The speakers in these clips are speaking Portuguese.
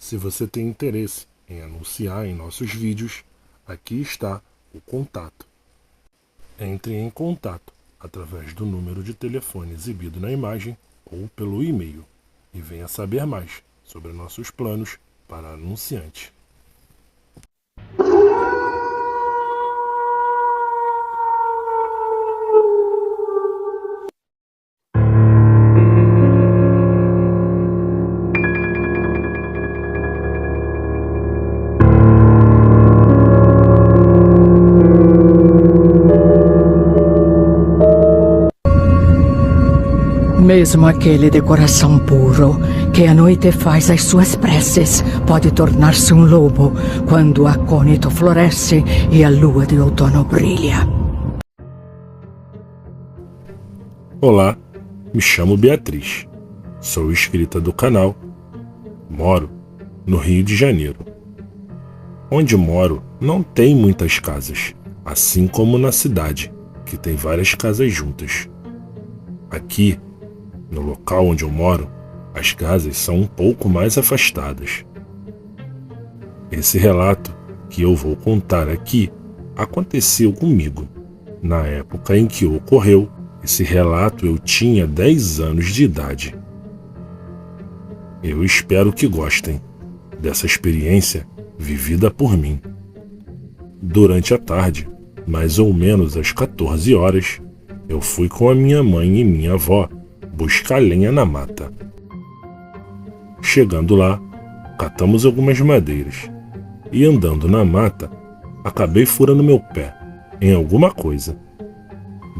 Se você tem interesse em anunciar em nossos vídeos, aqui está o contato. Entre em contato através do número de telefone exibido na imagem ou pelo e-mail e venha saber mais sobre nossos planos para anunciante. Mesmo aquele de coração puro, que à noite faz as suas preces, pode tornar-se um lobo quando o acônito floresce e a lua de outono brilha. Olá, me chamo Beatriz, sou inscrita do canal, moro no Rio de Janeiro. Onde moro não tem muitas casas, assim como na cidade, que tem várias casas juntas. Aqui, no local onde eu moro, as casas são um pouco mais afastadas. Esse relato que eu vou contar aqui aconteceu comigo. Na época em que ocorreu, esse relato eu tinha 10 anos de idade. Eu espero que gostem dessa experiência vivida por mim. Durante a tarde, mais ou menos às 14 horas, eu fui com a minha mãe e minha avó buscar lenha na mata. Chegando lá, catamos algumas madeiras e andando na mata, acabei furando meu pé em alguma coisa.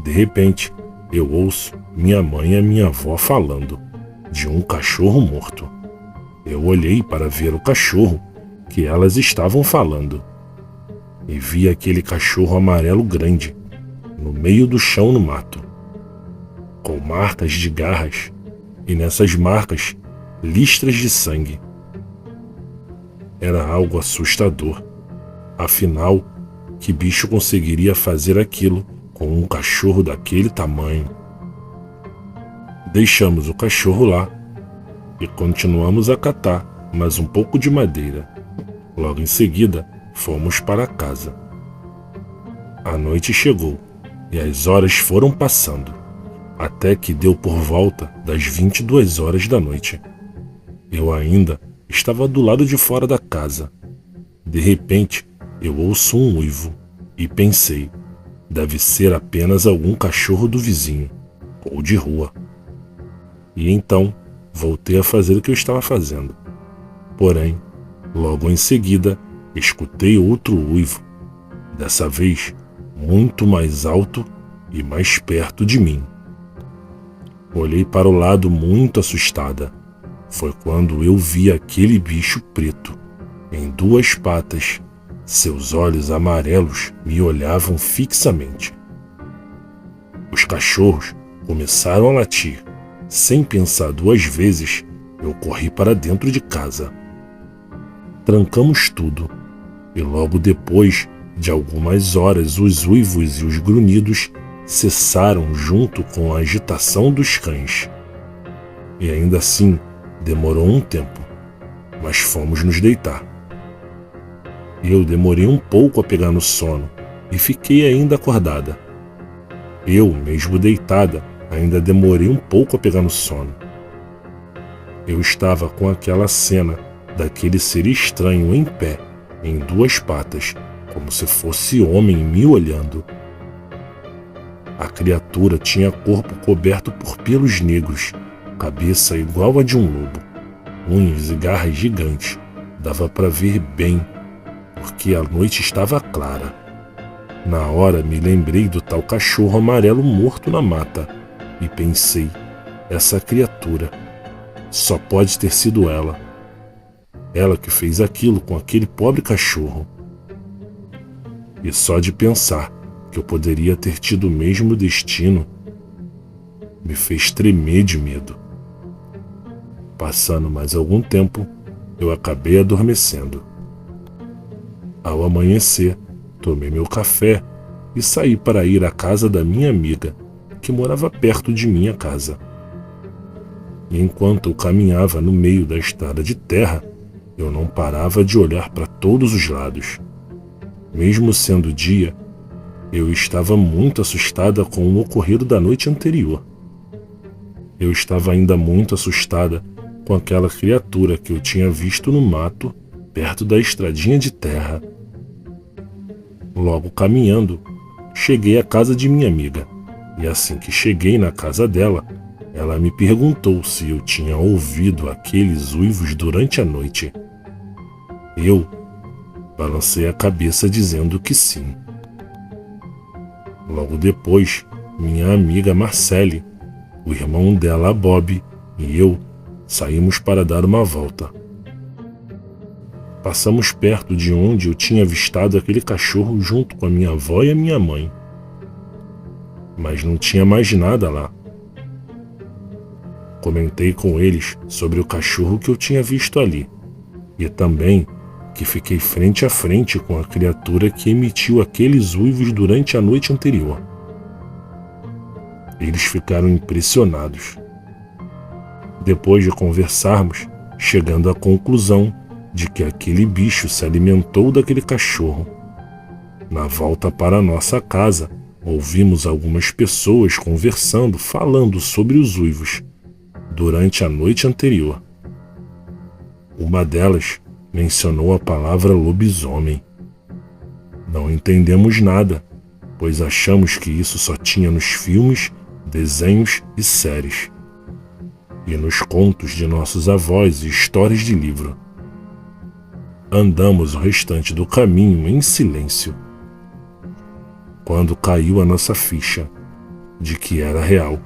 De repente, eu ouço minha mãe e minha avó falando de um cachorro morto. Eu olhei para ver o cachorro que elas estavam falando e vi aquele cachorro amarelo grande no meio do chão no mato, com marcas de garras e nessas marcas listras de sangue. Era algo assustador. Afinal, que bicho conseguiria fazer aquilo com um cachorro daquele tamanho? Deixamos o cachorro lá e continuamos a catar mais um pouco de madeira. Logo em seguida, fomos para casa. A noite chegou e as horas foram passando, até que deu por volta das 22 horas da noite. Eu ainda estava do lado de fora da casa. De repente, eu ouço um uivo e pensei, deve ser apenas algum cachorro do vizinho ou de rua. E então, voltei a fazer o que eu estava fazendo. Porém, logo em seguida, escutei outro uivo, dessa vez muito mais alto e mais perto de mim. Olhei para o lado muito assustada. Foi quando eu vi aquele bicho preto, em 2 patas. Seus olhos amarelos me olhavam fixamente. Os cachorros começaram a latir. Sem pensar 2 vezes, eu corri para dentro de casa. Trancamos tudo, e logo depois de algumas horas os uivos e os grunhidos cessaram junto com a agitação dos cães. E ainda assim demorou um tempo, mas fomos nos deitar. Eu demorei um pouco a pegar no sono e fiquei ainda acordada. Eu, mesmo deitada, ainda demorei um pouco a pegar no sono. Eu estava com aquela cena daquele ser estranho em pé, em 2 patas, como se fosse homem me olhando. A criatura tinha corpo coberto por pelos negros, cabeça igual a de um lobo, unhas e garras gigantes. Dava para ver bem, porque a noite estava clara. Na hora me lembrei do tal cachorro amarelo morto na mata e pensei, essa criatura só pode ter sido ela. Ela que fez aquilo com aquele pobre cachorro. E só de pensar que eu poderia ter tido o mesmo destino me fez tremer de medo. Passando mais algum tempo, eu acabei adormecendo. Ao amanhecer, tomei meu café e saí para ir à casa da minha amiga, que morava perto de minha casa. E enquanto eu caminhava no meio da estrada de terra, Eu não parava de olhar para todos os lados. Mesmo sendo dia, eu estava muito assustada com o ocorrido da noite anterior. Eu estava ainda muito assustada com aquela criatura que eu tinha visto no mato, perto da estradinha de terra. Logo caminhando, cheguei à casa de minha amiga, e assim que cheguei na casa dela, ela me perguntou se eu tinha ouvido aqueles uivos durante a noite. Eu balancei a cabeça dizendo que sim. Logo depois, minha amiga Marcele, o irmão dela Bob e eu saímos para dar uma volta. Passamos perto de onde eu tinha avistado aquele cachorro junto com a minha avó e a minha mãe. Mas não tinha mais nada lá. Comentei com eles sobre o cachorro que eu tinha visto ali e também que fiquei frente a frente com a criatura que emitiu aqueles uivos durante a noite anterior. Eles ficaram impressionados. Depois de conversarmos, chegando à conclusão de que aquele bicho se alimentou daquele cachorro. Na volta para nossa casa, ouvimos algumas pessoas conversando, falando sobre os uivos durante a noite anterior. Uma delas mencionou a palavra lobisomem. Não entendemos nada, pois achamos que isso só tinha nos filmes, desenhos e séries, e nos contos de nossos avós e histórias de livro. Andamos o restante do caminho em silêncio. Quando caiu a nossa ficha de que era real,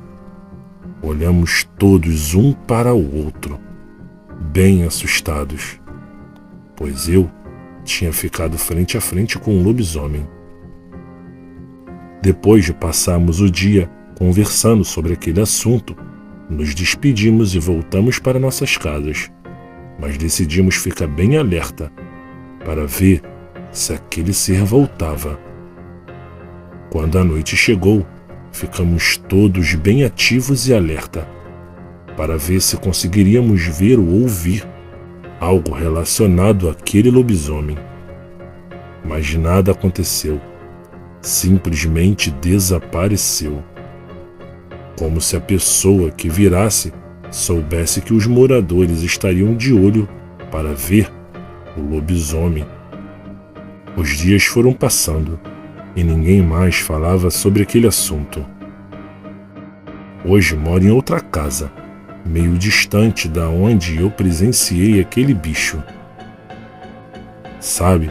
olhamos todos um para o outro, bem assustados, pois eu tinha ficado frente a frente com um lobisomem. Depois de passarmos o dia conversando sobre aquele assunto, nos despedimos e voltamos para nossas casas, mas decidimos ficar bem alerta para ver se aquele ser voltava. Quando a noite chegou, ficamos todos bem ativos e alerta para ver se conseguiríamos ver ou ouvir algo relacionado àquele lobisomem. Mas nada aconteceu. Simplesmente desapareceu. Como se a pessoa que virasse soubesse que os moradores estariam de olho para ver o lobisomem. Os dias foram passando e ninguém mais falava sobre aquele assunto. Hoje moro em outra casa, meio distante da onde eu presenciei aquele bicho. Sabe,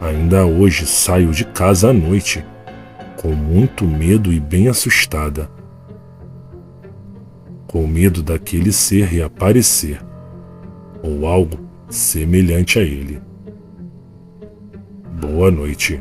ainda hoje saio de casa à noite, com muito medo e bem assustada. Com medo daquele ser reaparecer, ou algo semelhante a ele. Boa noite.